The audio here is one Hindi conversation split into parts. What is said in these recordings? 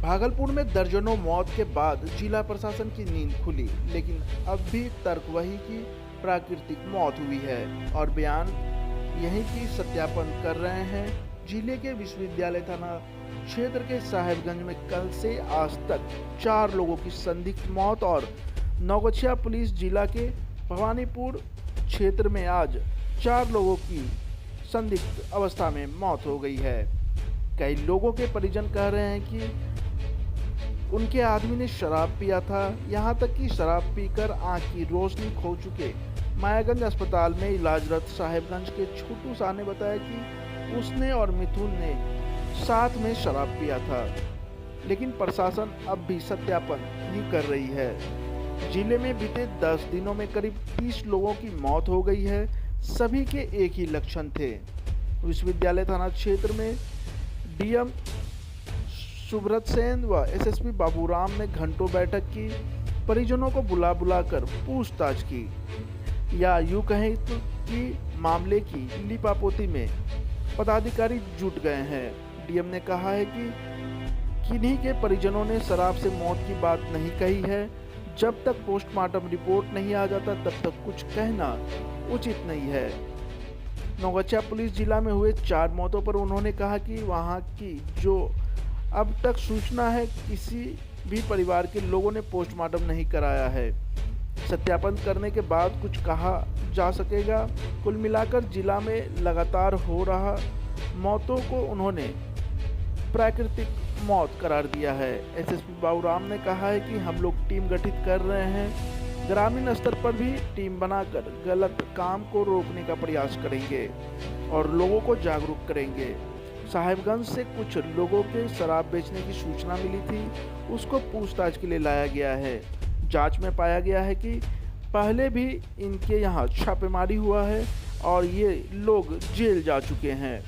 भागलपुर में दर्जनों मौत के बाद जिला प्रशासन की नींद खुली, लेकिन अब भी तर्क वही की प्राकृतिक मौत हुई है और बयान यही की सत्यापन कर रहे हैं। जिले के विश्वविद्यालय थाना क्षेत्र के साहेबगंज में कल से आज तक 4 लोगों की संदिग्ध मौत और नौगछिया पुलिस जिला के भवानीपुर क्षेत्र में आज 4 लोगों की संदिग्ध अवस्था में मौत हो गई है। कई लोगों के परिजन कह रहे हैं कि उनके आदमी ने शराब पिया था, यहां तक कि शराब पीकर आंख की रोशनी खो चुके मायागंज अस्पताल में इलाजरत साहेबगंज के छोटू शाह ने बताया कि उसने और मिथुन ने साथ में शराब पिया था, लेकिन प्रशासन अब भी सत्यापन नहीं कर रही है। जिले में बीते 10 दिनों में करीब 30 लोगों की मौत हो गई है। सभी के एक ही लक्षण थे। विश्वविद्यालय थाना क्षेत्र में डीएम सुब्रत सेन व एसएसपी बाबूराम ने घंटों बैठक की, परिजनों को बुला कर पूछताछ की, या यूं कहें तो कि मामले की लिपापोती में पदाधिकारी जुट गए हैं। डीएम ने कहा है कि किन्हीं के परिजनों ने शराब से मौत की बात नहीं कही है। जब तक पोस्टमार्टम रिपोर्ट नहीं आ जाता तब तक कुछ कहना उचित नहीं है। नौगछिया पुलिस जिला में हुए 4 मौतों पर उन्होंने कहा कि वहां की जो अब तक सूचना है, किसी भी परिवार के लोगों ने पोस्टमार्टम नहीं कराया है। सत्यापन करने के बाद कुछ कहा जा सकेगा। कुल मिलाकर जिला में लगातार हो रहा मौतों को उन्होंने प्राकृतिक मौत करार दिया है। एसएसपी बाबूराम ने कहा है कि हम लोग टीम गठित कर रहे हैं, ग्रामीण स्तर पर भी टीम बनाकर गलत काम को रोकने का प्रयास करेंगे और लोगों को जागरूक करेंगे। साहेबगंज से कुछ लोगों के शराब बेचने की सूचना मिली थी, उसको पूछताछ के लिए लाया गया है। जांच में पाया गया है कि पहले भी इनके यहाँ छापेमारी हुआ है और ये लोग जेल जा चुके हैं।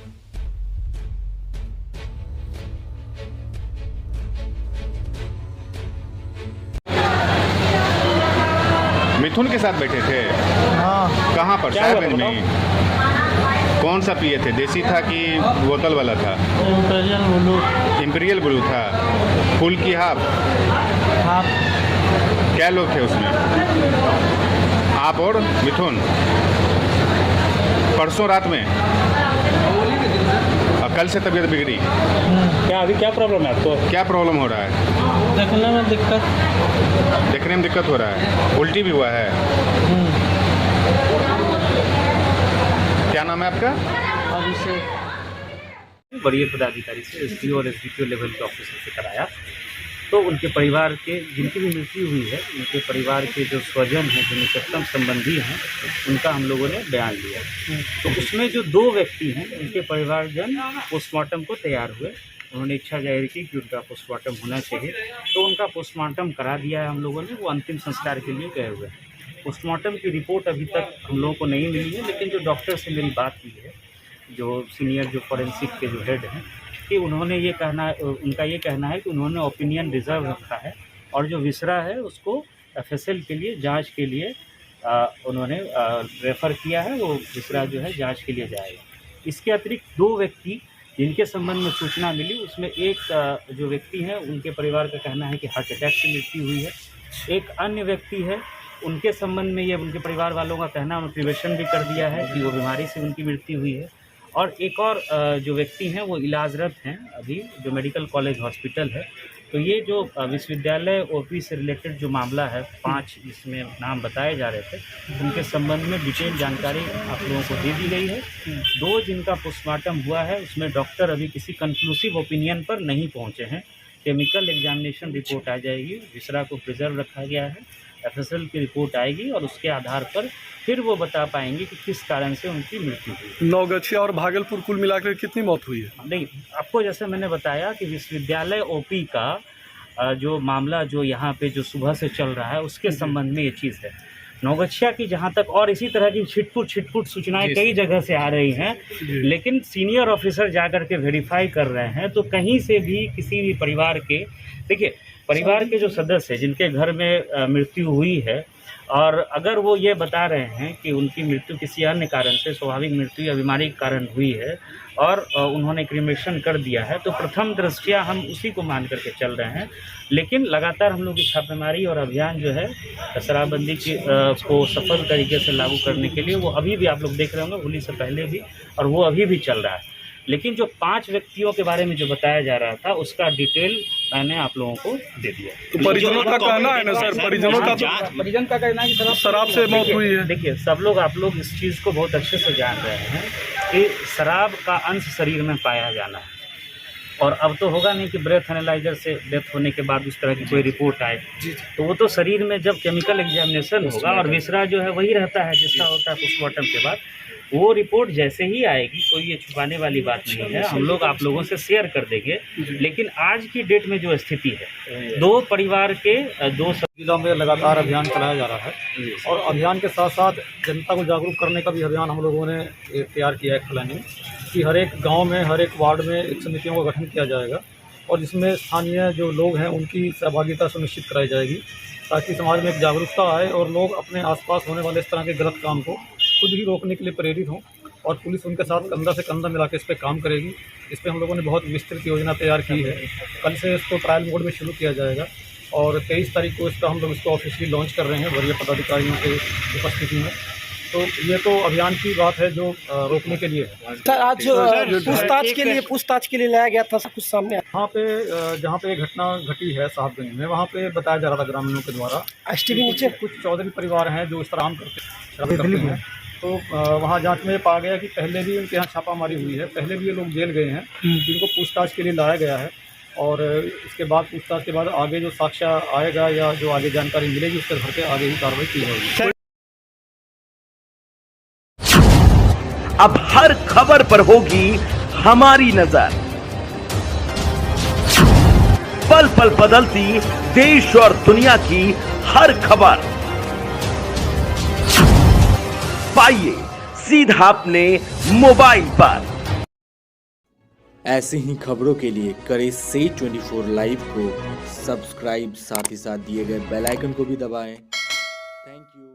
मिथुन के साथ बैठे थे? हाँ। कहाँ पर? साहेबगंज में ही। कौन सा पिए थे? देसी था कि बोतल वाला था? Imperial blue. इम्पीरियल ब्लू था। फुल की हाफ? हाफ। क्या लोग थे उसमें? आप और मिथुन? परसों रात में? और कल से तबीयत बिगड़ी? क्या प्रॉब्लम है आपको? क्या प्रॉब्लम हो रहा है? देखने में दिक्कत। देखने में दिक्कत हो रहा है? उल्टी भी हुआ है? क्या नाम है आपका? अभिषेक। वरीय पदाधिकारी से एसडीओ और एसडीपीओ लेवल के ऑफिसर से कराया, तो उनके परिवार के जिनकी भी मृत्यु हुई है, उनके परिवार के जो स्वजन हैं, जो निकटतम संबंधी हैं, उनका हम लोगों ने बयान लिया। तो उसमें जो 2 व्यक्ति हैं, उनके परिवारजन पोस्टमार्टम को तैयार हुए। उन्होंने इच्छा जाहिर की कि उनका पोस्टमार्टम होना चाहिए, तो उनका पोस्टमार्टम करा दिया है हम लोगों ने। वो अंतिम संस्कार के लिए गए हुए हैं। पोस्टमार्टम की रिपोर्ट अभी तक हम लोगों को नहीं मिली है, लेकिन जो डॉक्टर से मेरी बात हुई है, जो सीनियर जो फॉरेंसिक के जो हेड हैं, कि उन्होंने उनका ये कहना है कि उन्होंने ओपिनियन रिजर्व रखा है और जो विसरा है उसको एफएसएल के लिए जांच के लिए उन्होंने रेफ़र किया है। वो विसरा जो है जांच के लिए जाएगा। इसके अतिरिक्त 2 व्यक्ति जिनके संबंध में सूचना मिली, उसमें एक जो व्यक्ति हैं, उनके परिवार का कहना है कि हार्ट अटैक से मृत्यु हुई है। एक अन्य व्यक्ति है, उनके संबंध में ये उनके परिवार वालों का कहना, उन्होंने प्रिवेशन भी कर दिया है कि वो बीमारी से उनकी मृत्यु हुई है। और एक और जो व्यक्ति हैं वो इलाजरत हैं अभी, जो मेडिकल कॉलेज हॉस्पिटल है। तो ये जो विश्वविद्यालय ओपी से रिलेटेड जो मामला है, 5 इसमें नाम बताए जा रहे थे, उनके संबंध में डिटेल जानकारी आप लोगों को दे दी गई है। 2 जिनका पोस्टमार्टम हुआ है, उसमें डॉक्टर अभी किसी कंक्लूसिव ओपिनियन पर नहीं पहुंचे हैं। केमिकल एग्जामिनेशन रिपोर्ट आ जाएगी, विसरा को प्रिजर्व रखा गया है, एफएसएल की रिपोर्ट आएगी और उसके आधार पर फिर वो बता पाएंगे कि किस कारण से उनकी मृत्यु हुई। नौगछिया और भागलपुर कुल मिलाकर कितनी मौत हुई है? नहीं, आपको जैसे मैंने बताया कि विश्वविद्यालय ओपी का जो मामला जो यहाँ पे जो सुबह से चल रहा है, उसके संबंध में ये चीज़ है। नौगछिया की जहाँ तक और इसी तरह की छिटपुट सूचनाएं कई जगह से आ रही हैं, लेकिन सीनियर ऑफिसर जाकर के वेरीफाई कर रहे हैं, तो कहीं से भी किसी भी परिवार के, देखिए परिवार के जो सदस्य जिनके घर में मृत्यु हुई है, और अगर वो ये बता रहे हैं कि उनकी मृत्यु किसी अन्य कारण से, स्वाभाविक मृत्यु या बीमारी के कारण हुई है और उन्होंने क्रीमेशन कर दिया है, तो प्रथम दृष्टया हम उसी को मान करके चल रहे हैं। लेकिन लगातार हम लोग की छापेमारी और अभियान जो है शराबबंदी को सफल तरीके से लागू करने के लिए, वो अभी भी आप लोग देख रहे होंगे, होली से पहले भी और वो अभी भी चल रहा है। लेकिन जो 5 व्यक्तियों के बारे में जो बताया जा रहा था, उसका डिटेल मैंने आप लोगों को दे दिया। तो परिजनों का कहना है ना सर, परिजनों का परिजन का कहना है कि शराब से मौत हुई है। देखिए सब लोग, आप लोग इस चीज़ को बहुत अच्छे से जान रहे हैं कि शराब का अंश शरीर में पाया जाना है, और अब तो होगा नहीं कि ब्रेथ एनालाइजर से डेथ होने के बाद उस तरह की कोई रिपोर्ट आए, तो वो तो शरीर में जब केमिकल एग्जामिनेशन होगा और विसरा जो है वही रहता है जिसका होता है पोस्टमार्टम के बाद, वो रिपोर्ट जैसे ही आएगी, कोई ये छुपाने वाली बात नहीं है, हम लोग आप लोगों से शेयर कर देंगे। लेकिन आज की डेट में जो स्थिति है, 2 परिवार के 2 जिला में लगातार अभियान चलाया जा रहा है और अभियान के साथ साथ जनता को जागरूक करने का भी अभियान हम लोगों ने तैयार किया है प्लानिंग कि हर एक गांव में, हर एक वार्ड में एक समितियों का गठन किया जाएगा और जिसमें स्थानीय जो लोग हैं उनकी सहभागिता सुनिश्चित कराई जाएगी, ताकि समाज में एक जागरूकता आए और लोग अपने आसपास होने वाले इस तरह के गलत काम को खुद ही रोकने के लिए प्रेरित हों, और पुलिस उनके साथ कंधा से कंधा मिला के इस पर काम करेगी। इस पर हम लोगों ने बहुत विस्तृत योजना तैयार की है। कल से इसको ट्रायल मोड में शुरू किया जाएगा और 23 तारीख को हम लोग इसको ऑफिशियली लॉन्च कर रहे हैं वरीय पदाधिकारियों के उपस्थिति में। तो ये तो अभियान की बात है जो रोकने के लिए है। सर आज पूछताछ के लिए लाया गया था, सब कुछ सामने आया। वहाँ पे जहाँ पे घटना घटी है साहबगंज में, वहाँ पे बताया जा रहा था ग्रामीणों के द्वारा एसटीवी नीचे कुछ चौधरी परिवार हैं जो इस तरह काम करते हैं। तो वहाँ जांच में पाया गया कि पहले भी उनके यहाँ छापामारी हुई है, पहले भी ये लोग जेल गए हैं, जिनको पूछताछ के लिए लाया गया है और इसके बाद पूछताछ के बाद आगे जो साक्ष्य आएगा या जो आगे जानकारी मिलेगी उसके घर पे आगे ही कार्रवाई की जाएगी। अब हर खबर पर होगी हमारी नजर, पल पल बदलती देश और दुनिया की हर खबर पाइए सीधा अपने मोबाइल पर। ऐसे ही खबरों के लिए करें से 24 लाइव को सब्सक्राइब, साथ ही साथ दिए गए बेल आइकन को भी दबाएं। Thank you.